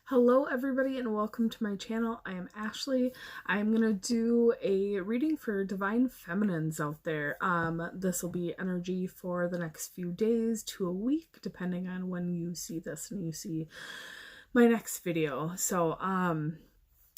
Hello everybody and welcome to my channel. I am Ashley. I'm gonna do a reading for divine feminines out there. This will be energy for the next few days to a week, depending on when you see this and you see my next video. So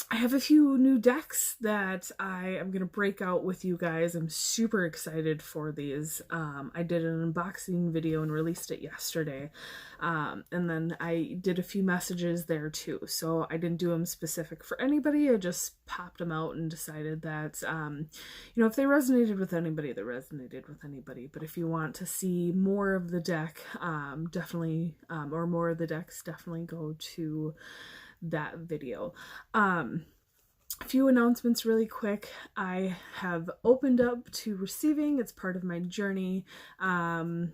I have a few new decks that I am going to break out with you guys. I'm super excited for these. I did an unboxing video and released it yesterday. And then I did a few messages there too. So I didn't do them specific for anybody. I just popped them out and decided that, if they resonated with anybody, they resonated with anybody. But if you want to see more of the deck, definitely, or more of the decks, definitely go to that video. A few announcements really quick. I have opened up to receiving. It's part of my journey. Me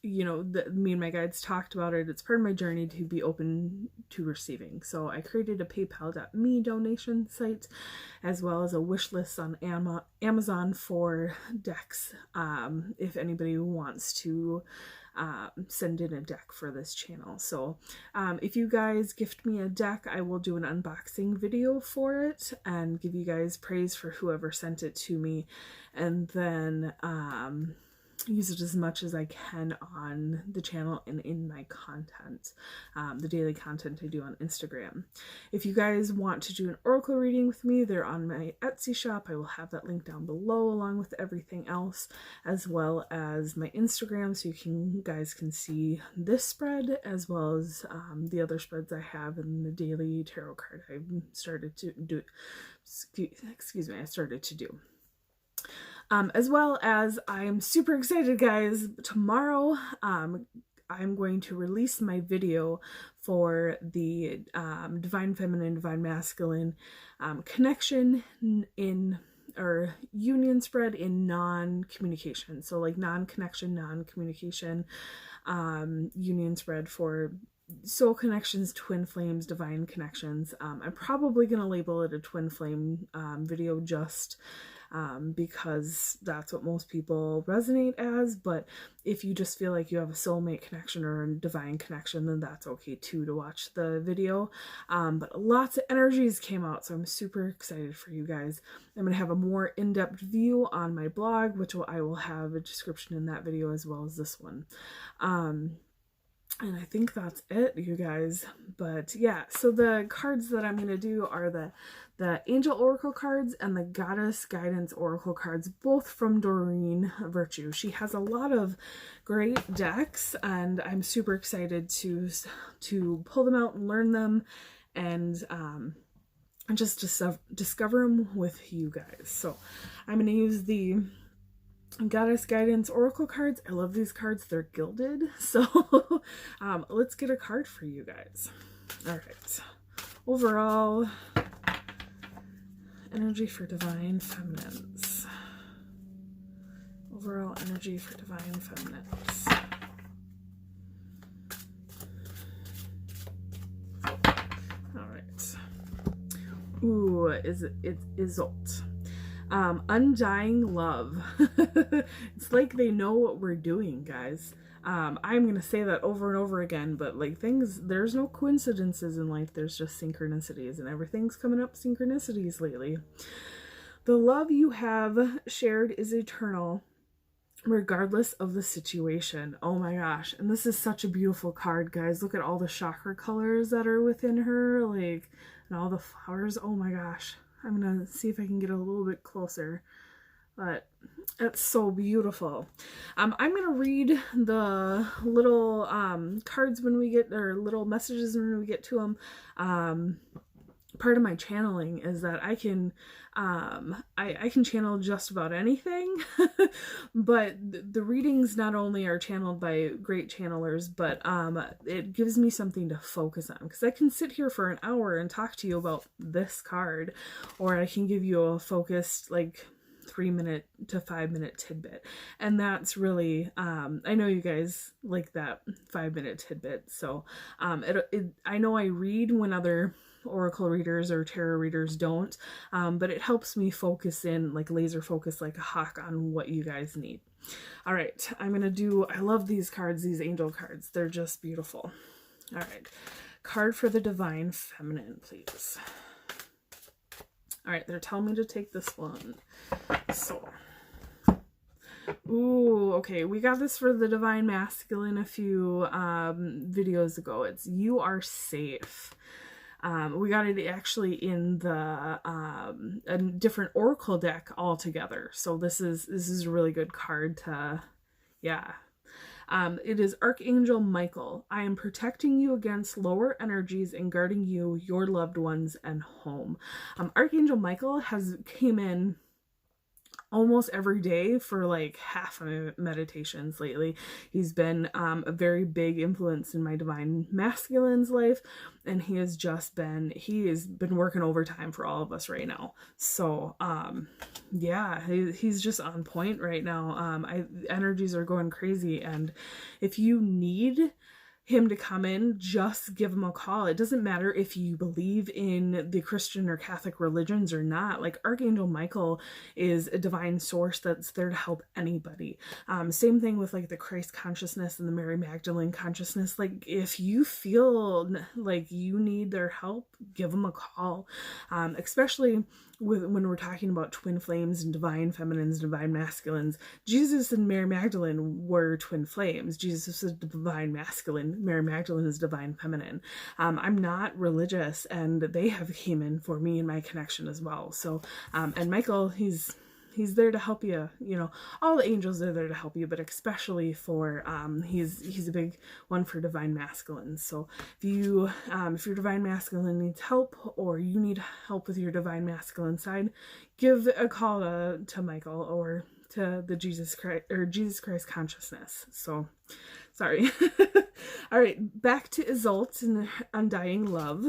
and my guides talked about it. It's part of my journey to be open to receiving. So I created a paypal.me donation site as well as a wish list on Amazon for decks. If anybody wants to send in a deck for this channel. So if you guys gift me a deck, I will do an unboxing video for it and give you guys praise for whoever sent it to me, and then use it as much as I can on the channel and in my content, the daily content I do on Instagram. If you guys want to do an oracle reading with me, they're on my Etsy shop. I will have that link down below along with everything else, as well as my Instagram, so you guys can see this spread as well as the other spreads I have in the daily tarot card I've started to do. I started to do. As well as I'm super excited, guys. Tomorrow, I'm going to release my video for the Divine Feminine, Divine Masculine connection in, or union spread in non-communication. So like non-connection, non-communication, union spread for soul connections, twin flames, divine connections. I'm probably going to label it a twin flame video just because that's what most people resonate as. But if you just feel like you have a soulmate connection or a divine connection, then that's okay too to watch the video. But lots of energies came out, so I'm super excited for you guys. I'm going to have a more in-depth view on my blog, which I will have a description in that video as well as this one. And I think that's it, you guys. But yeah, so the cards that I'm going to do are the Angel Oracle cards and the Goddess Guidance Oracle cards, both from Doreen Virtue. She has a lot of great decks, and I'm super excited to pull them out and learn them and just discover them with you guys. So I'm going to use the Goddess Guidance Oracle cards. I love these cards. They're gilded. So let's get a card for you guys. All right. Overall energy for divine feminines. Overall energy for divine feminines. All right. Ooh, it's Isolt. Undying love. It's like they know what we're doing, guys. I'm gonna say that over and over again, but like there's no coincidences in life, there's just synchronicities, and everything's coming up synchronicities lately. The love you have shared is eternal, regardless of the situation. Oh my gosh. And this is such a beautiful card, guys. Look at all the chakra colors that are within her, like, and all the flowers. Oh my gosh. I'm going to see if I can get a little bit closer, but it's so beautiful. I'm going to read the little cards when we get, or little messages when we get to them. Part of my channeling is that I can channel just about anything, but the readings not only are channeled by great channelers, but it gives me something to focus on, because I can sit here for an hour and talk to you about this card, or I can give you a focused like 3-minute to 5-minute tidbit, and that's really I know you guys like that 5-minute tidbit. So I know I read when other oracle readers or tarot readers don't, but it helps me focus in, like laser focus like a hawk, on what you guys need. All right, I love these cards, these angel cards. They're just beautiful. All right, card for the divine feminine, please. All right, they're telling me to take this one. So, ooh, okay, we got this for the divine masculine a few videos ago. It's you are safe. We got it actually in the a different oracle deck altogether. So this is a really good card to, yeah. It is Archangel Michael. I am protecting you against lower energies and guarding you, your loved ones, and home. Archangel Michael came in almost every day for like half of my meditations lately. He's been a very big influence in my divine masculine's life, and he has been working overtime for all of us right now. So yeah, he's just on point right now. Energies are going crazy, and if you need him to come in, just give him a call. It doesn't matter if you believe in the Christian or Catholic religions or not. Like, Archangel Michael is a divine source that's there to help anybody. Same thing with like the Christ consciousness and the Mary Magdalene consciousness. Like, if you feel like you need their help, give them a call. Especially when we're talking about twin flames and divine feminines, divine masculines. Jesus and Mary Magdalene were twin flames. Jesus is divine masculine. Mary Magdalene is divine feminine. I'm not religious, and they have came in for me in my connection as well. So, and Michael, he's there to help you. You know, all the angels are there to help you, but especially for he's a big one for divine masculines. So if your divine masculine needs help, or you need help with your divine masculine side, give a call to Michael or to the Jesus Christ consciousness. So sorry. All right, back to Isolde and Undying Love.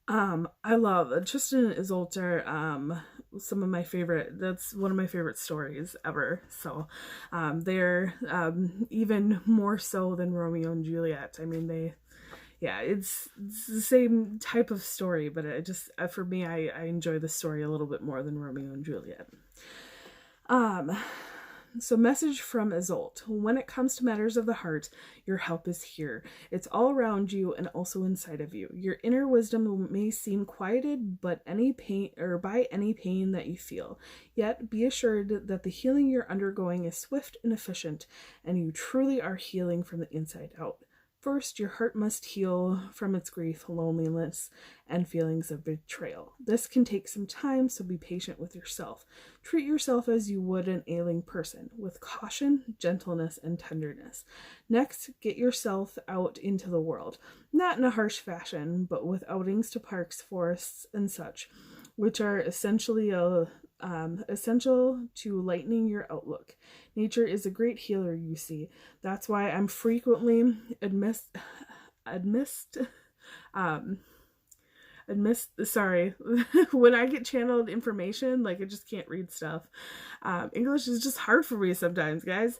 I love Tristan and Isolde are some of my favorite, that's one of my favorite stories ever. So they're even more so than Romeo and Juliet. I mean, it's the same type of story, but it just, for me, I enjoy the story a little bit more than Romeo and Juliet. So message from Isolde. When it comes to matters of the heart, your help is here. It's all around you and also inside of you. Your inner wisdom may seem quieted by any pain that you feel. Yet be assured that the healing you're undergoing is swift and efficient, and you truly are healing from the inside out. First, your heart must heal from its grief, loneliness, and feelings of betrayal. This can take some time, so be patient with yourself. Treat yourself as you would an ailing person, with caution, gentleness, and tenderness. Next, get yourself out into the world, not in a harsh fashion, but with outings to parks, forests, and such, which are essential to lightening your outlook. Nature is a great healer, you see. That's why I'm frequently sorry, when I get channeled information, like, I just can't read stuff. English is just hard for me sometimes, guys.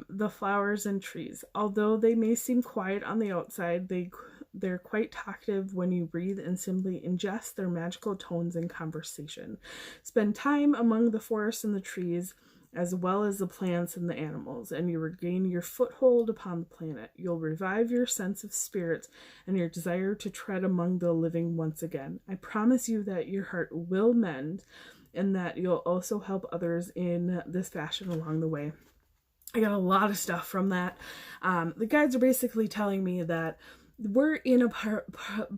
The flowers and trees, although they may seem quiet on the outside, they're quite talkative when you breathe and simply ingest their magical tones in conversation. Spend time among the forests and the trees, as well as the plants and the animals, and you regain your foothold upon the planet. You'll revive your sense of spirit and your desire to tread among the living once again. I promise you that your heart will mend, and that you'll also help others in this fashion along the way. I got a lot of stuff from that. The guides are basically telling me that we're in a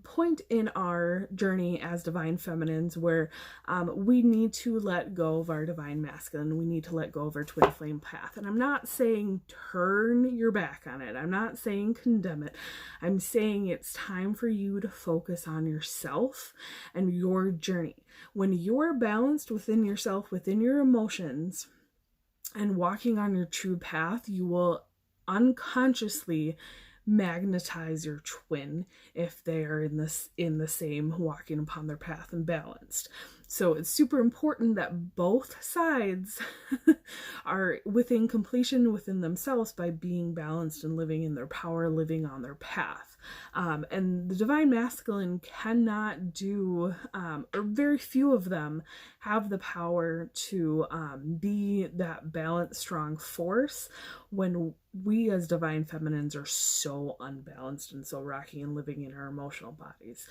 point in our journey as divine feminines where we need to let go of our divine masculine. We need to let go of our twin flame path. And I'm not saying turn your back on it. I'm not saying condemn it. I'm saying it's time for you to focus on yourself and your journey. When you're balanced within yourself, within your emotions, and walking on your true path, you will unconsciously magnetize your twin if they are in the same walking upon their path and balanced. So it's super important that both sides are within completion within themselves by being balanced and living in their power, living on their path. And the divine masculine cannot do, or very few of them have the power to be that balanced, strong force when we as divine feminines are so unbalanced and so rocky and living in our emotional bodies.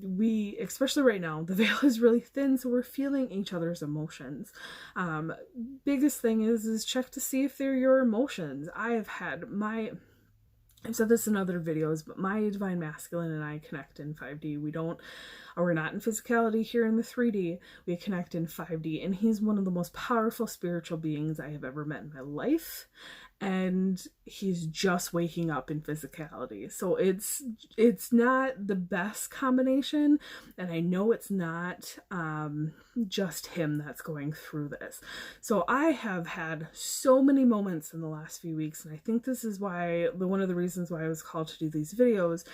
We, especially right now, the veil is really thin, so we're feeling each other's emotions. Biggest thing is check to see if they're your emotions. I've said this in other videos, but my divine masculine and I connect in 5D. We're not in physicality here in the 3D. We connect in 5D, and he's one of the most powerful spiritual beings I have ever met in my life. And he's just waking up in physicality. So it's not the best combination, and I know it's not just him that's going through this. So I have had so many moments in the last few weeks, and I think this is one of the reasons why I was called to do these videos,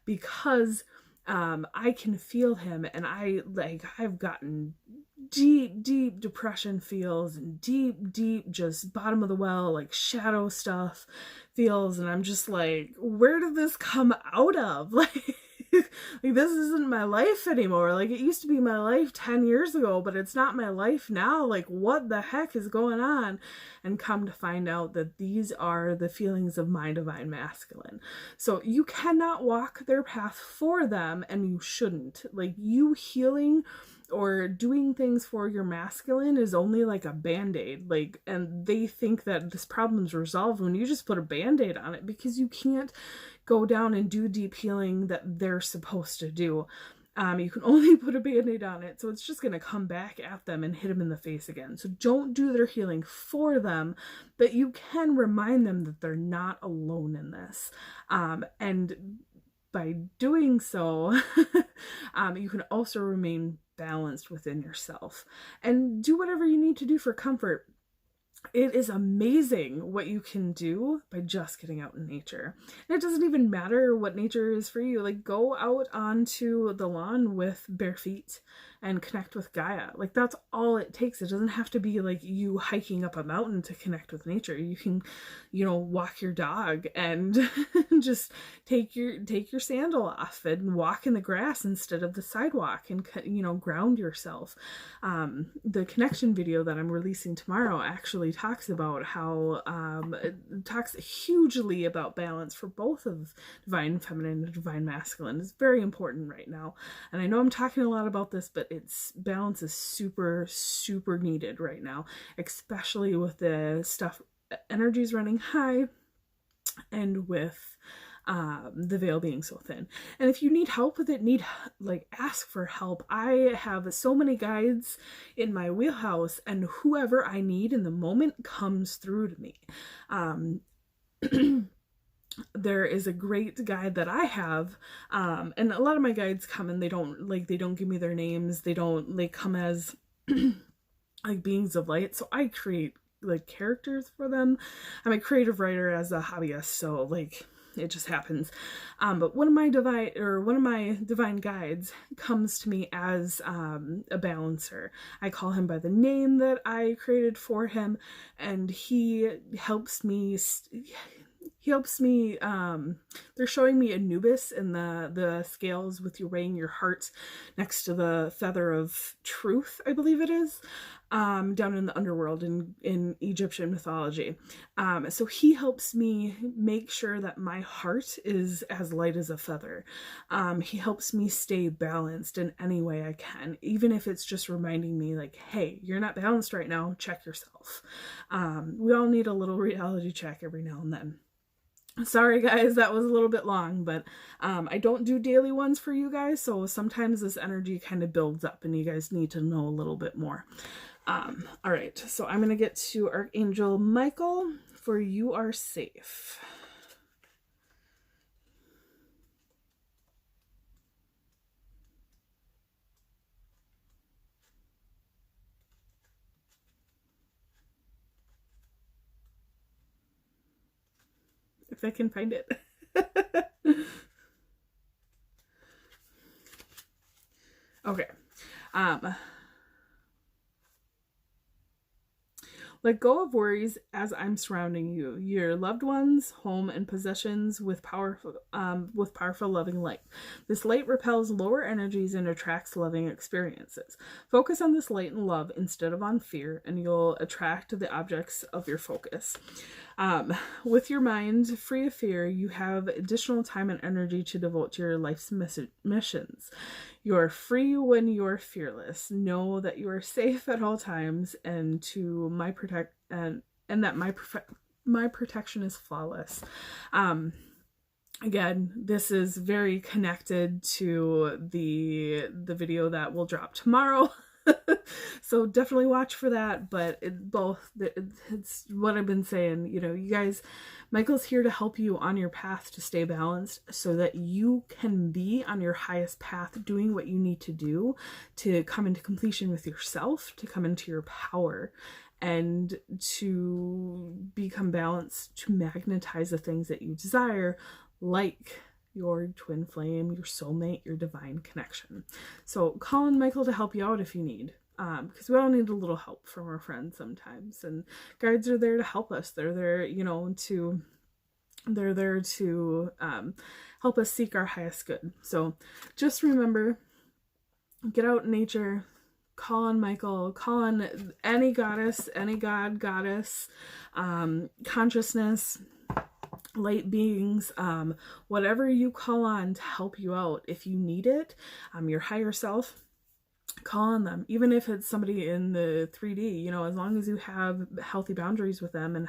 because I can feel him, and I've gotten deep depression feels and deep just bottom of the well, like shadow stuff feels, and I'm just like, where did this come out of? Like this isn't my life anymore. Like, it used to be my life 10 years ago, but it's not my life now. Like, what the heck is going on? And come to find out that these are the feelings of my divine masculine. So you cannot walk their path for them, and you shouldn't. Like, you healing or doing things for your masculine is only like a band-aid. Like, and they think that this problem's resolved when you just put a band-aid on it, because you can't go down and do deep healing that they're supposed to do. You can only put a band-aid on it, so it's just going to come back at them and hit them in the face again. So don't do their healing for them, but you can remind them that they're not alone in this. And by doing so, you can also remain balanced within yourself and do whatever you need to do for comfort. It is amazing what you can do by just getting out in nature. And it doesn't even matter what nature is for you. Like, go out onto the lawn with bare feet and connect with Gaia. Like, that's all it takes. It doesn't have to be like you hiking up a mountain to connect with nature. You can, walk your dog and just take your sandal off and walk in the grass instead of the sidewalk, and ground yourself. The connection video that I'm releasing tomorrow actually talks about how it talks hugely about balance for both of divine feminine and divine masculine. It's very important right now, and I know I'm talking a lot about this, but balance is super needed right now, especially with the stuff, energy's running high, and with the veil being so thin. And if you need help with it, ask for help. I have so many guides in my wheelhouse, and whoever I need in the moment comes through to me. There is a great guide that I have, and a lot of my guides come and they don't give me their names. They come as like beings of light. So I create like characters for them. I'm a creative writer as a hobbyist, so it just happens. But one of my divine guides comes to me as a balancer. I call him by the name that I created for him, and he helps me. They're showing me Anubis in the scales with you weighing your heart next to the feather of truth, I believe it is, down in the underworld in Egyptian mythology. So he helps me make sure that my heart is as light as a feather. He helps me stay balanced in any way I can, even if it's just reminding me like, hey, you're not balanced right now, check yourself. We all need a little reality check every now and then. Sorry guys, that was a little bit long, but I don't do daily ones for you guys, so sometimes this energy kind of builds up and you guys need to know a little bit more. All right, so I'm going to get to Archangel Michael for You Are Safe. If I can find it. Okay. Let go of worries as I'm surrounding you, your loved ones, home, and possessions with powerful loving light. This light repels lower energies and attracts loving experiences. Focus on this light and love instead of on fear, and you'll attract the objects of your focus. With your mind free of fear, you have additional time and energy to devote to your life's missions. You are free when you're fearless. Know that you are safe at all times, and that my protection is flawless. Again, this is very connected to the video that will drop tomorrow. So definitely watch for that. But it's what I've been saying, you know, you guys, Michael's here to help you on your path to stay balanced so that you can be on your highest path doing what you need to do to come into completion with yourself, to come into your power, and to become balanced, to magnetize the things that you desire, like your twin flame, your soulmate, your divine connection. So call on Michael to help you out if you need, because we all need a little help from our friends sometimes, and guides are there to help us. They're there, you know, they're there to help us seek our highest good. So just remember, get out in nature, call on Michael, call on any goddess, any god, goddess, consciousness, light beings, whatever you call on to help you out. If you need it, your higher self, call on them. Even if it's somebody in the 3D, you know, as long as you have healthy boundaries with them and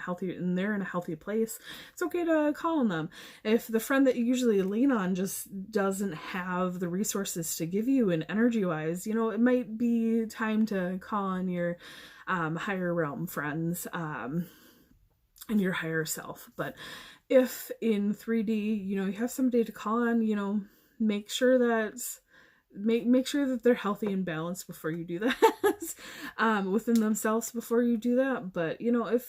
they're in a healthy place, it's okay to call on them. If the friend that you usually lean on just doesn't have the resources to give you, and energy wise, you know, it might be time to call on your higher realm friends, and your higher self. But if in 3D, you know, you have somebody to call on, you know, make sure that they're healthy and balanced before you do that, within themselves before you do that. But, you know,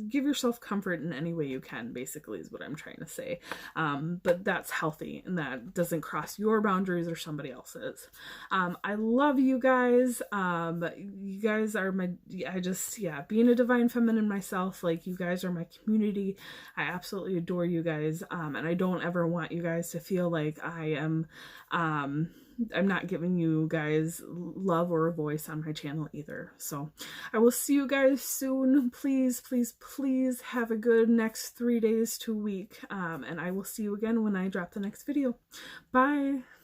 give yourself comfort in any way you can, basically, is what I'm trying to say. But that's healthy, and that doesn't cross your boundaries or somebody else's. I love you guys. You guys are being a divine feminine myself, like, you guys are my community. I absolutely adore you guys. And I don't ever want you guys to feel like I'm not giving you guys love or a voice on my channel either. So I will see you guys soon. Please, please, please have a good next 3 days to a week. And I will see you again when I drop the next video. Bye.